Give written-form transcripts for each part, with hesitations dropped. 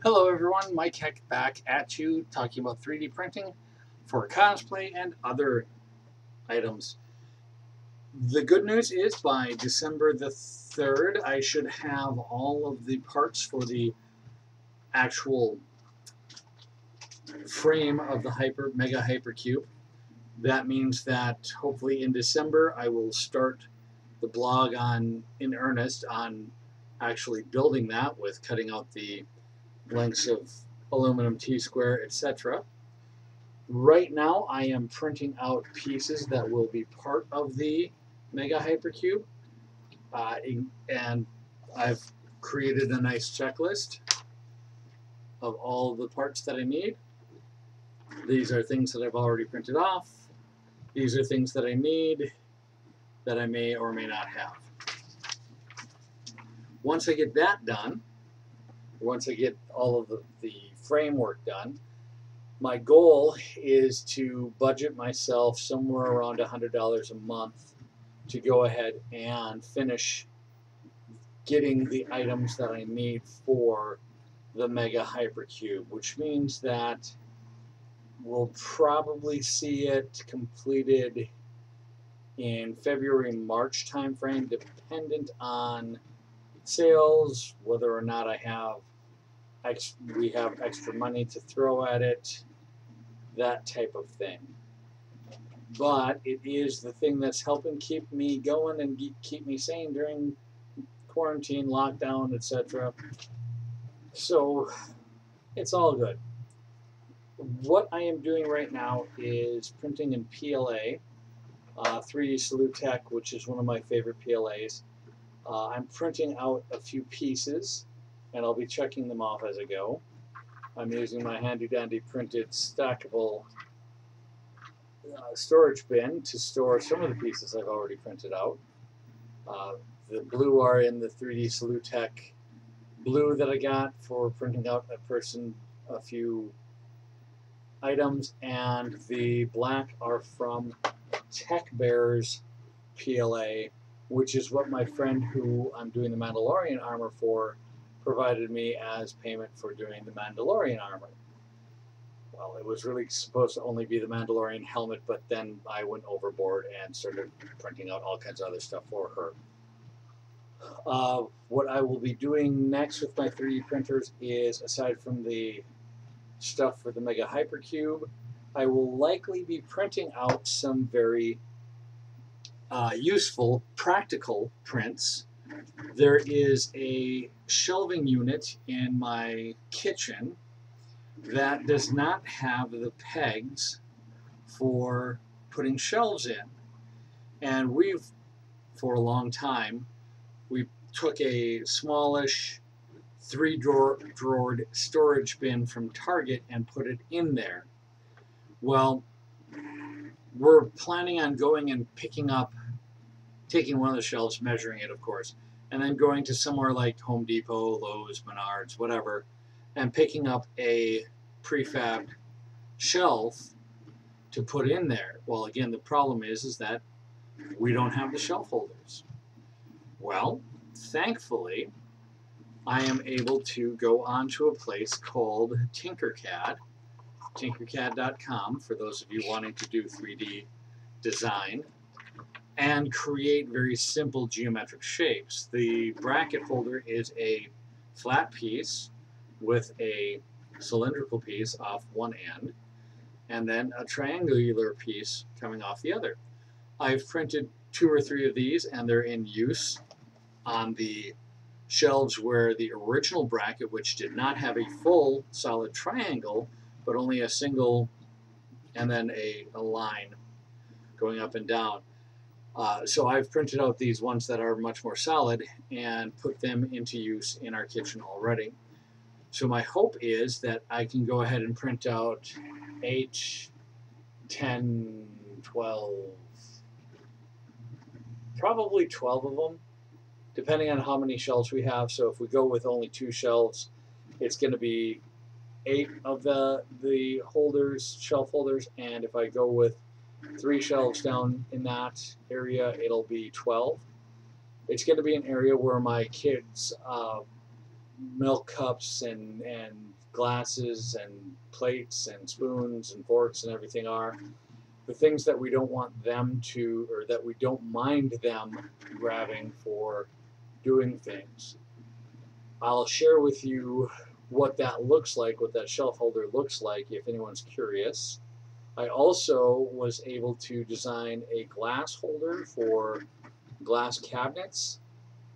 Hello everyone, Mike Heck back at you talking about 3D printing for cosplay and other items. The good news is by December the 3rd, I should have all of the parts for the actual frame of the Mega Hypercube. That means that hopefully in December I will start the blog in earnest on actually building that with cutting out the lengths of aluminum T-square, etc. Right now I am printing out pieces that will be part of the Mega Hypercube, and I've created a nice checklist of all the parts that I need. These are things that I've already printed off. These are things that I need that I may or may not have. Once I get that done, once I get all of the framework done, my goal is to budget myself somewhere around $100 a month to go ahead and finish getting the items that I need for the Mega Hypercube, which means that we'll probably see it completed in February, March timeframe, dependent on sales, whether or not we have extra money to throw at it, that type of thing. But it is the thing that's helping keep me going and keep me sane during quarantine, lockdown, etc. So it's all good. What I am doing right now is printing in PLA, 3D Salute Tech, which is one of my favorite PLAs. I'm printing out a few pieces, and I'll be checking them off as I go. I'm using my handy-dandy printed stackable storage bin to store some of the pieces I've already printed out. The blue are in the 3D Salute Tech blue that I got for printing out a few items, and the black are from Tech Bear's PLA, which is what my friend who I'm doing the Mandalorian Armor for provided me as payment for doing the Mandalorian Armor. Well, it was really supposed to only be the Mandalorian helmet, but then I went overboard and started printing out all kinds of other stuff for her. What I will be doing next with my 3D printers is, aside from the stuff for the Mega Hypercube, I will likely be printing out some very useful, practical prints. There is a shelving unit in my kitchen that does not have the pegs for putting shelves in. And for a long time, we took a smallish 3-drawered storage bin from Target and put it in there. Well, we're planning on going and taking one of the shelves, measuring it, of course, and then going to somewhere like Home Depot, Lowe's, Menards, whatever, and picking up a prefabbed shelf to put in there. Well, again, the problem is that we don't have the shelf holders. Well, thankfully, I am able to go onto a place called Tinkercad, tinkercad.com, for those of you wanting to do 3D design, and create very simple geometric shapes. The bracket holder is a flat piece with a cylindrical piece off one end, and then a triangular piece coming off the other. I've printed 2 or 3 of these, and they're in use on the shelves where the original bracket, which did not have a full solid triangle, but only a single and then a line going up and down. So I've printed out these ones that are much more solid and put them into use in our kitchen already. So my hope is that I can go ahead and print out 8, 10, 12, probably 12 of them, depending on how many shelves we have. So if we go with only 2 shelves, it's going to be 8 of the holders, shelf holders, and if I go with 3 shelves down in that area, it'll be 12. It's going to be an area where my kids milk cups and glasses and plates and spoons and forks and everything are, the things that we don't want them to, or that we don't mind them grabbing for doing things. I'll share with you what that looks like, what that shelf holder looks like, if anyone's curious. I also was able to design a glass holder for glass cabinets,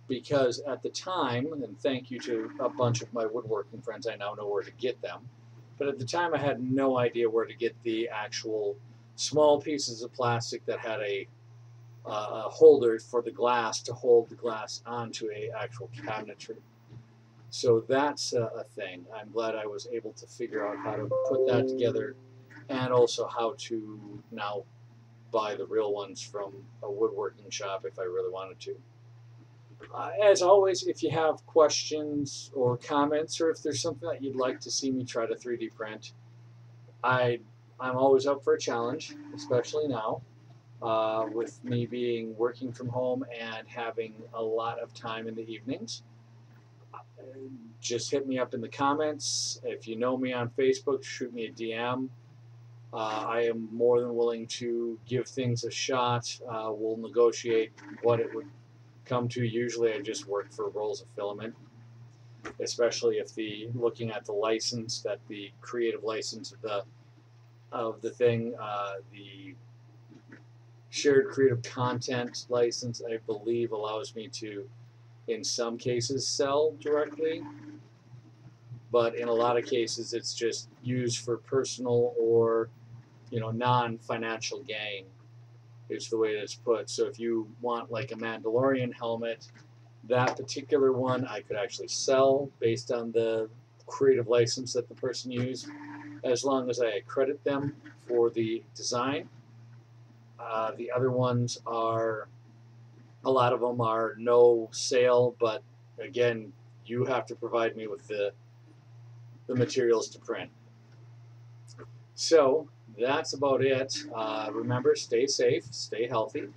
because at the time, and thank you to a bunch of my woodworking friends, I now know where to get them, but at the time I had no idea where to get the actual small pieces of plastic that had a holder for the glass to hold the glass onto a actual cabinetry. So that's a thing. I'm glad I was able to figure out how to put that together, and also how to now buy the real ones from a woodworking shop if I really wanted to. As always, if you have questions or comments, or if there's something that you'd like to see me try to 3D print, I'm always up for a challenge, especially now, with me working from home and having a lot of time in the evenings. Just hit me up in the comments. If you know me on Facebook, shoot me a DM. I am more than willing to give things a shot. We'll negotiate what it would come to. Usually I just work for rolls of filament, especially if looking at the license, that the creative license of the thing, the shared creative content license, I believe, allows me to, in some cases, sell directly, but in a lot of cases it's just used for personal or non-financial gain, is the way it's put. So if you want like a Mandalorian helmet, that particular one I could actually sell based on the creative license that the person used, as long as I credit them for the design. The other ones are, a lot of them are no sale, but again, you have to provide me with the materials to print. So that's about it. Remember, stay safe, stay healthy,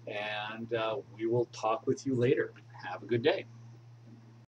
and we will talk with you later. Have a good day.